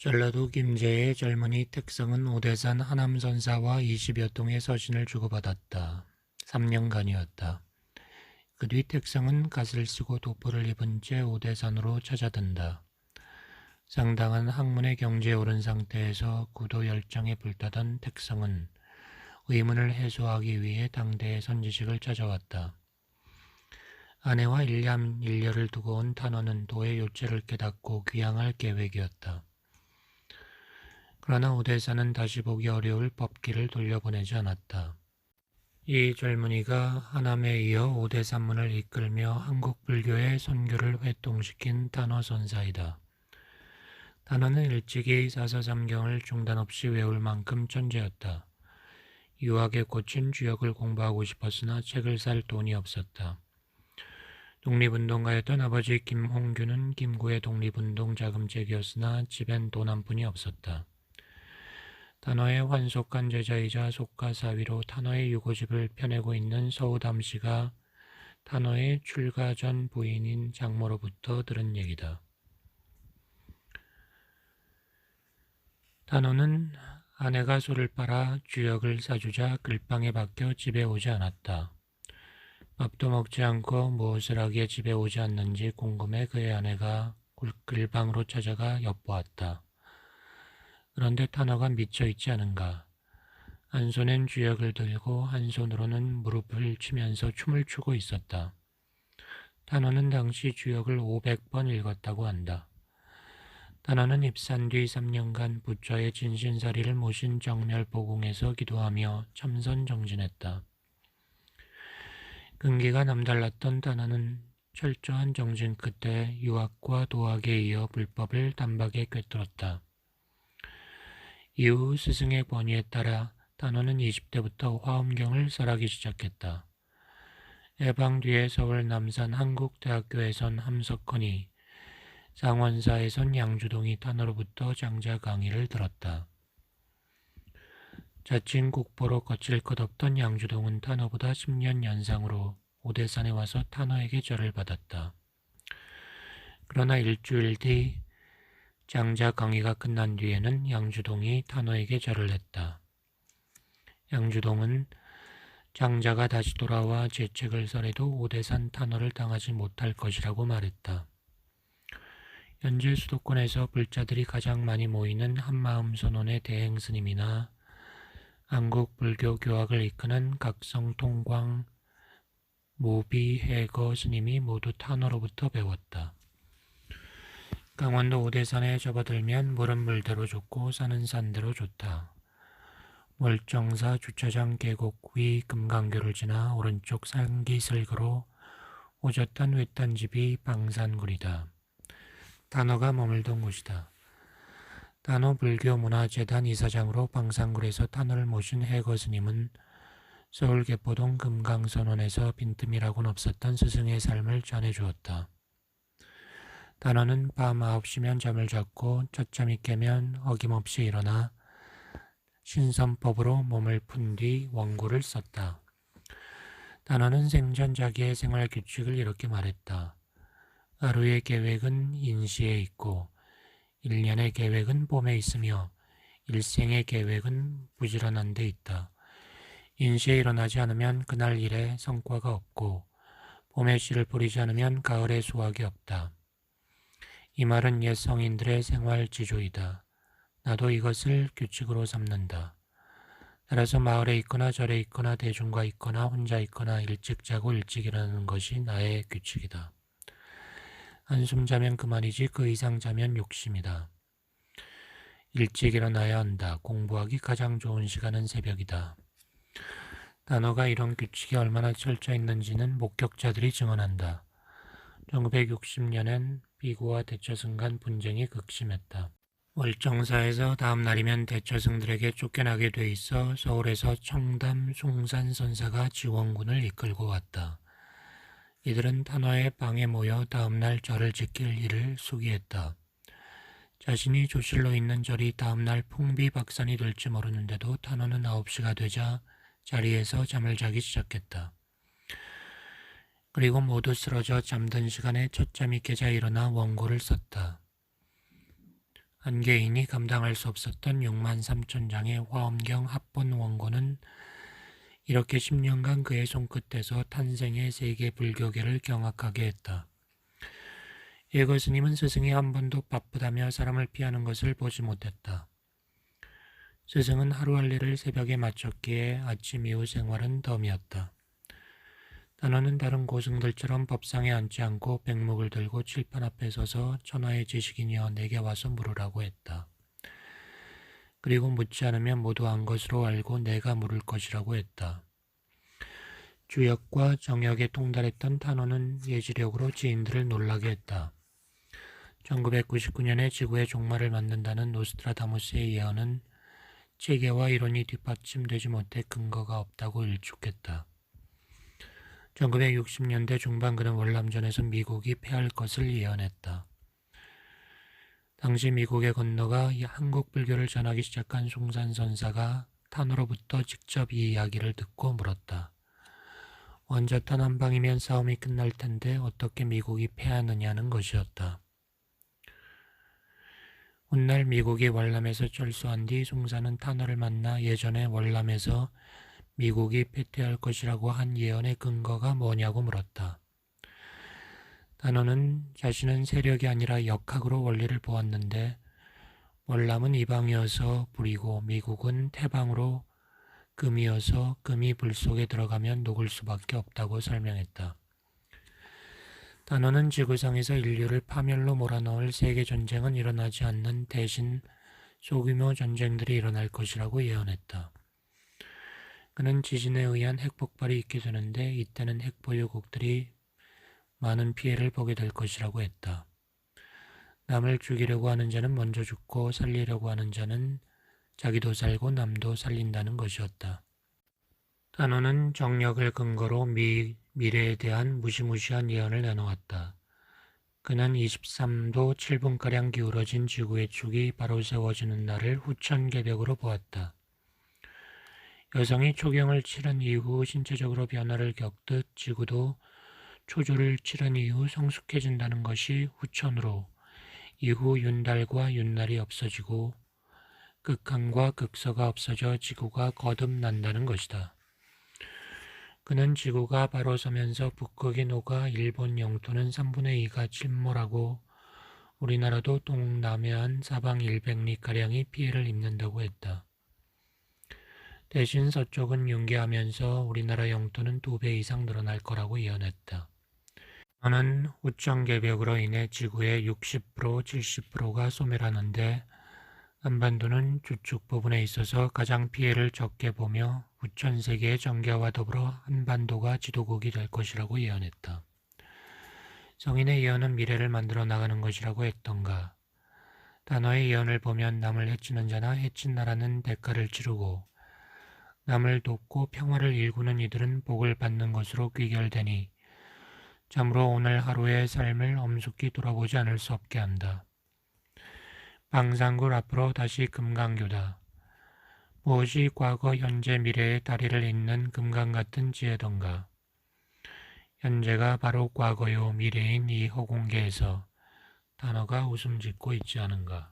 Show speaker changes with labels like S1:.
S1: 전라도 김제의 젊은이 택성은 오대산 하남선사와 20여 통의 서신을 주고받았다. 3년간이었다. 그 뒤 택성은 갓을 쓰고 도포를 입은 채 오대산으로 찾아든다. 상당한 학문의 경지에 오른 상태에서 구도 열정에 불타던 택성은 의문을 해소하기 위해 당대의 선지식을 찾아왔다. 아내와 일년를 두고 온 탄원은 도의 요체를 깨닫고 귀향할 계획이었다. 그러나 오대사는 다시 보기 어려울 법기를 돌려보내지 않았다. 이 젊은이가 하남에 이어 오대산문을 이끌며 한국 불교의 선교를 회통시킨 단허선사이다. 단허는 일찍이 사서삼경을 중단 없이 외울 만큼 천재였다. 유학에 꽂힌 주역을 공부하고 싶었으나 책을 살 돈이 없었다. 독립운동가였던 아버지 김홍규는 김구의 독립운동 자금책이었으나 집엔 돈 한 푼이 없었다. 단허의 환속한 제자이자 속가사위로 단허의 유고집을 펴내고 있는 서우담 씨가 단허의 출가 전 부인인 장모로부터 들은 얘기다. 단허는 아내가 소를 빨아 주역을 사주자 글방에 박혀 집에 오지 않았다. 밥도 먹지 않고 무엇을 하기에 집에 오지 않는지 궁금해 그의 아내가 글방으로 찾아가 엿보았다. 그런데 단허가 미쳐 있지 않은가. 한 손엔 주역을 들고 한 손으로는 무릎을 치면서 춤을 추고 있었다. 단허는 당시 주역을 500번 읽었다고 한다. 단허는 입산 뒤 3년간 부처의 진신사리를 모신 정멸보궁에서 기도하며 참선정진했다. 근기가 남달랐던 단허는 철저한 정진 끝에 유학과 도학에 이어 불법을 단박에 꿰뚫었다. 이후 스승의 권위에 따라 단허는 20대부터 화엄경을 설하기 시작했다. 해방 뒤에 서울 남산 한국대학교에선 함석헌이, 상원사에선 양주동이 단허로부터 장자 강의를 들었다. 자칭 국보로 거칠 것 없던 양주동은 단허보다 10년 연상으로 오대산에 와서 단허에게 절을 받았다. 그러나 일주일 뒤 장자 강의가 끝난 뒤에는 양주동이 단허에게 절을 했다. 양주동은 장자가 다시 돌아와 재책을 설해도 오대산 탄허를 당하지 못할 것이라고 말했다. 현재 수도권에서 불자들이 가장 많이 모이는 한마음선원의 대행스님이나 한국불교 교학을 이끄는 각성통광 모비해거 스님이 모두 탄허로부터 배웠다. 강원도 오대산에 접어들면 물은 물대로 좋고 산은 산대로 좋다. 월정사 주차장 계곡 위 금강교를 지나 오른쪽 산기슭으로 오젓한 외딴 집이 방산굴이다. 단허가 머물던 곳이다. 단허 불교문화재단 이사장으로 방산굴에서 탄허를 모신 해거 스님은 서울 개포동 금강선원에서 빈틈이라고는 없었던 스승의 삶을 전해주었다. 단허는 밤 9시면 잠을 잤고 첫잠이 깨면 어김없이 일어나 신선법으로 몸을 푼 뒤 원고를 썼다. 단허는 생전 자기의 생활 규칙을 이렇게 말했다. 하루의 계획은 인시에 있고 1년의 계획은 봄에 있으며 일생의 계획은 부지런한 데 있다. 인시에 일어나지 않으면 그날 일에 성과가 없고 봄에 씨를 뿌리지 않으면 가을에 수확이 없다. 이 말은 옛 성인들의 생활 지조이다. 나도 이것을 규칙으로 삼는다. 따라서 마을에 있거나 절에 있거나 대중과 있거나 혼자 있거나 일찍 자고 일찍 일어나는 것이 나의 규칙이다. 한숨 자면 그만이지 그 이상 자면 욕심이다. 일찍 일어나야 한다. 공부하기 가장 좋은 시간은 새벽이다. 단허가 이런 규칙이 얼마나 철저 있는지는 목격자들이 증언한다. 1960년엔 비구와 대처승 간 분쟁이 극심했다. 월정사에서 다음 날이면 대처승들에게 쫓겨나게 돼 있어 서울에서 청담 숭산 선사가 지원군을 이끌고 왔다. 이들은 단허의 방에 모여 다음 날 절을 지킬 일을 수기했다. 자신이 조실로 있는 절이 다음 날 풍비박산이 될지 모르는데도 단허는 9시가 되자 자리에서 잠을 자기 시작했다. 그리고 모두 쓰러져 잠든 시간에 첫잠이 깨자 일어나 원고를 썼다. 한 개인이 감당할 수 없었던 6만 3천 장의 화엄경 합본 원고는 이렇게 10년간 그의 손끝에서 탄생의 세계 불교계를 경악하게 했다. 예거 스님은 스승이 한 번도 바쁘다며 사람을 피하는 것을 보지 못했다. 스승은 하루 할 일을 새벽에 마쳤기에 아침 이후 생활은 덤이었다. 단원은 다른 고승들처럼 법상에 앉지 않고 백목을 들고 칠판 앞에 서서 천하의 지식인이여 내게 와서 물으라고 했다. 그리고 묻지 않으면 모두 안 것으로 알고 내가 물을 것이라고 했다. 주역과 정역에 통달했던 단원은 예지력으로 지인들을 놀라게 했다. 1999년에 지구의 종말을 만든다는 노스트라다무스의 예언은 체계와 이론이 뒷받침되지 못해 근거가 없다고 일축했다. 1960년대 중반 그는 월남전에서 미국이 패할 것을 예언했다. 당시 미국에 건너가 한국 불교를 전하기 시작한 송산선사가 탄으로부터 직접 이 이야기를 듣고 물었다. 원자탄 한 방이면 싸움이 끝날 텐데 어떻게 미국이 패하느냐는 것이었다. 훗날 미국이 월남에서 철수한 뒤 송산은 탄어를 만나 예전에 월남에서 미국이 패퇴할 것이라고 한 예언의 근거가 뭐냐고 물었다. 단어는 자신은 세력이 아니라 역학으로 원리를 보았는데 월남은 이방이어서 불이고 미국은 태방으로 금이어서 금이 불 속에 들어가면 녹을 수밖에 없다고 설명했다. 단어는 지구상에서 인류를 파멸로 몰아넣을 세계전쟁은 일어나지 않는 대신 소규모 전쟁들이 일어날 것이라고 예언했다. 그는 지진에 의한 핵폭발이 있게 되는데 이때는 핵보유국들이 많은 피해를 보게 될 것이라고 했다. 남을 죽이려고 하는 자는 먼저 죽고 살리려고 하는 자는 자기도 살고 남도 살린다는 것이었다. 단어는 정력을 근거로 미래에 대한 무시무시한 예언을 내놓았다. 그는 23도 7분가량 기울어진 지구의 축이 바로 세워지는 날을 후천개벽으로 보았다. 여성이 초경을 치른 이후 신체적으로 변화를 겪듯 지구도 초조를 치른 이후 성숙해진다는 것이 후천으로 이후 윤달과 윤날이 없어지고 극한과 극서가 없어져 지구가 거듭난다는 것이다. 그는 지구가 바로 서면서 북극이 녹아 일본 영토는 3분의 2가 침몰하고 우리나라도 동남해안 사방 100리가량이 피해를 입는다고 했다. 대신 서쪽은 융계하면서 우리나라 영토는 2배 이상 늘어날 거라고 예언했다. 그는 후천개벽으로 인해 지구의 60%, 70%가 소멸하는데 한반도는 주축 부분에 있어서 가장 피해를 적게 보며 후천세계의 정교와 더불어 한반도가 지도국이 될 것이라고 예언했다. 성인의 예언은 미래를 만들어 나가는 것이라고 했던가. 단어의 예언을 보면 남을 해치는 자나 해친 나라는 대가를 치르고 남을 돕고 평화를 일구는 이들은 복을 받는 것으로 귀결되니 참으로 오늘 하루의 삶을 엄숙히 돌아보지 않을 수 없게 한다. 방산굴 앞으로 다시 금강교다. 무엇이 과거, 현재, 미래의 다리를 잇는 금강 같은 지혜던가. 현재가 바로 과거요 미래인 이 허공계에서 단어가 웃음 짓고 있지 않은가.